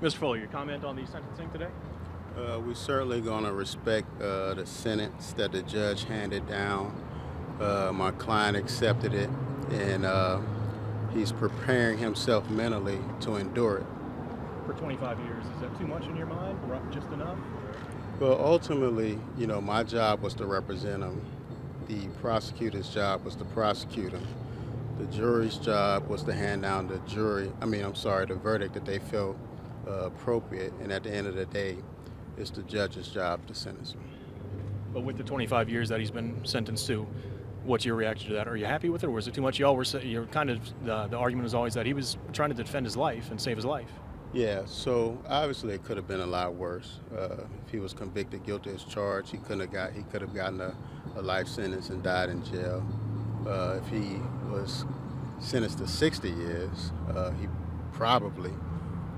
Mr. Fuller, your comment on the sentencing today? We're certainly going to respect the sentence that the judge handed down. My client accepted it, and he's preparing himself mentally to endure it. For 25 years, is that too much in your mind, or just enough? Well, ultimately, my job was to represent him. The prosecutor's job was to prosecute him. The jury's job was to hand down the the verdict that they felt appropriate, and at the end of the day, it's the judge's job to sentence him. But with the 25 years that he's been sentenced to, what's your reaction to that? Are you happy with it, or was it too much? You're kind of, the argument is always that he was trying to defend his life and save his life. Yeah, so obviously it could have been a lot worse. If he was convicted guilty as charged, he could have gotten a life sentence and died in jail. If he was sentenced to 60 years, he probably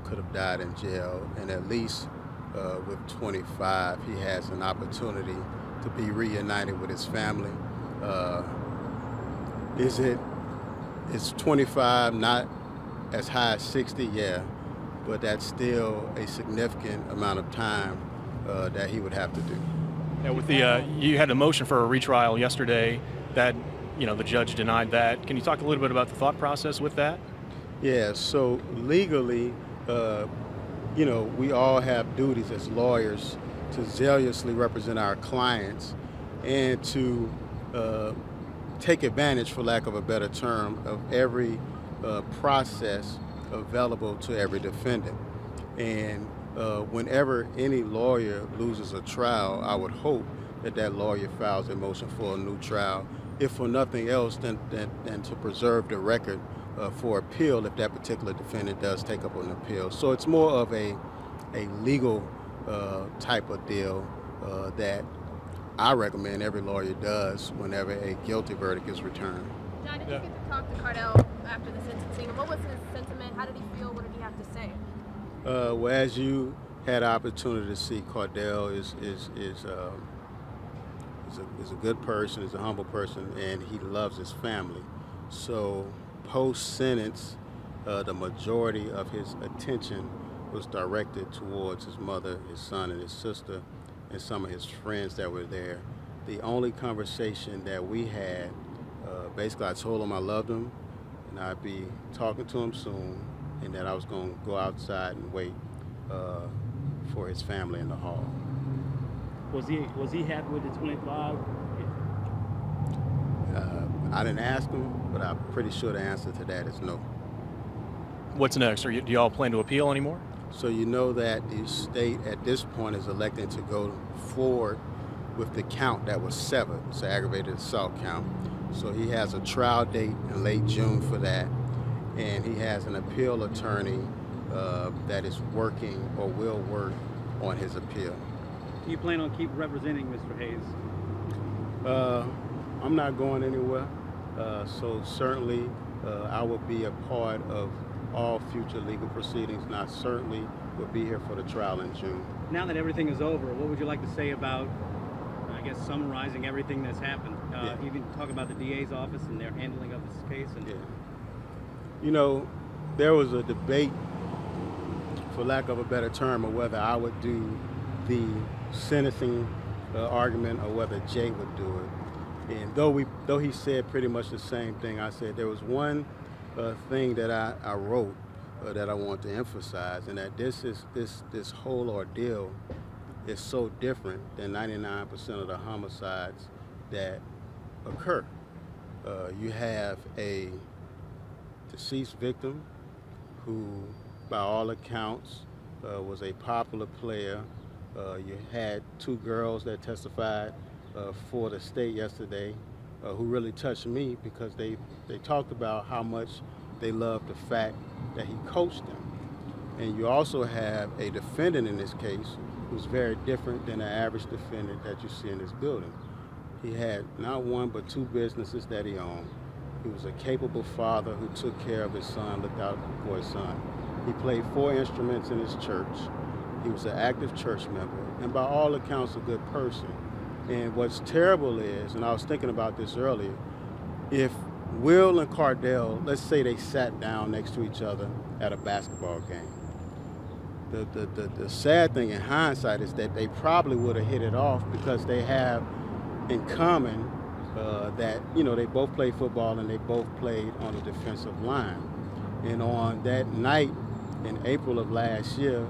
could have died in jail, and at least with 25, he has an opportunity to be reunited with his family. Is 25 not as high as 60? Yeah, but that's still a significant amount of time that he would have to do. Yeah, with the you had a motion for a retrial yesterday that the judge denied that. Can you talk a little bit about the thought process with that? Yeah, so legally, we all have duties as lawyers to zealously represent our clients and to take advantage, for lack of a better term, of every process available to every defendant. And whenever any lawyer loses a trial, I would hope that lawyer files a motion for a new trial, if for nothing else than to preserve the record for appeal if that particular defendant does take up an appeal. So it's more of a legal type of deal that I recommend every lawyer does whenever a guilty verdict is returned. John, did you get to talk to Cardell after the sentencing? What was his sentiment? How did he feel? What did he have to say? Well, as you had the opportunity to see, Cardell is a good person, is a humble person, and he loves his family. So post-sentence, the majority of his attention was directed towards his mother, his son, and his sister, and some of his friends that were there. The only conversation that we had, basically I told him I loved him, and I'd be talking to him soon, and that I was going to go outside and wait for his family in the hall. Was he happy with the 25? I didn't ask him, but I'm pretty sure the answer to that is no. What's next? Do y'all plan to appeal anymore? So you know that the state at this point is electing to go forward with the count that was severed. It's an aggravated assault count. So he has a trial date in late June for that, and he has an appeal attorney that is working or will work on his appeal. Do you plan on keep representing Mr. Hayes? I'm not going anywhere, so certainly I will be a part of all future legal proceedings, and I certainly will be here for the trial in June. Now that everything is over, what would you like to say about, I guess, summarizing everything that's happened? Even talk about the DA's office and their handling of this case? Yeah. There was a debate, for lack of a better term, of whether I would do the sentencing argument or whether Jay would do it. And though he said pretty much the same thing, I said there was one thing that I wrote that I want to emphasize, and that this whole ordeal is so different than 99% of the homicides that occur. You have a deceased victim who, by all accounts, was a popular player. You had two girls that testified for the state yesterday who really touched me because they talked about how much they loved the fact that he coached them. And you also have a defendant in this case who's very different than the average defendant that you see in this building. He had not one but two businesses that he owned. He was a capable father who took care of his son, looked out for his son. He played 4 instruments in his church. He was an active church member, and by all accounts, a good person. And what's terrible is, and I was thinking about this earlier, if Will and Cardell, let's say they sat down next to each other at a basketball game, the sad thing in hindsight is that they probably would have hit it off because they have in common that, you know, they both played football and they both played on the defensive line. And on that night in April of last year,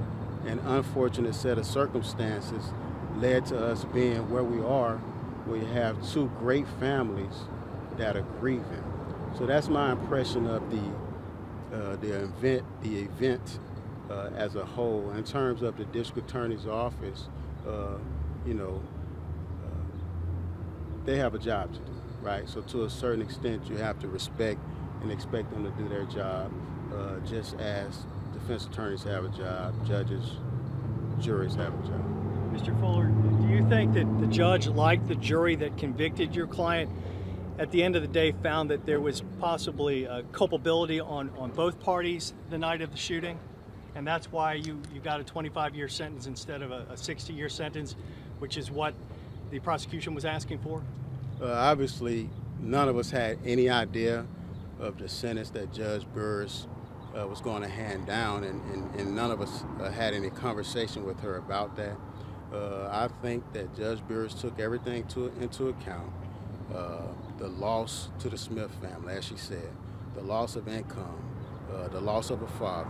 an unfortunate set of circumstances led to us being where we are. We have two great families that are grieving. So that's my impression of the event as a whole. In terms of the district attorney's office, you know, they have a job to do, right? So to a certain extent, you have to respect and expect them to do their job, just as defense attorneys have a job, judges, juries have a job. Mr. Fuller, do you think that the judge, like the jury that convicted your client, at the end of the day found that there was possibly a culpability on both parties the night of the shooting? And that's why you got a 25-year sentence instead of a 60-year sentence, which is what the prosecution was asking for? Obviously, none of us had any idea of the sentence that Judge Buras was going to hand down, and none of us had any conversation with her about that. I think that Judge Buras took everything into account. The loss to the Smith family, as she said, the loss of income, the loss of a father,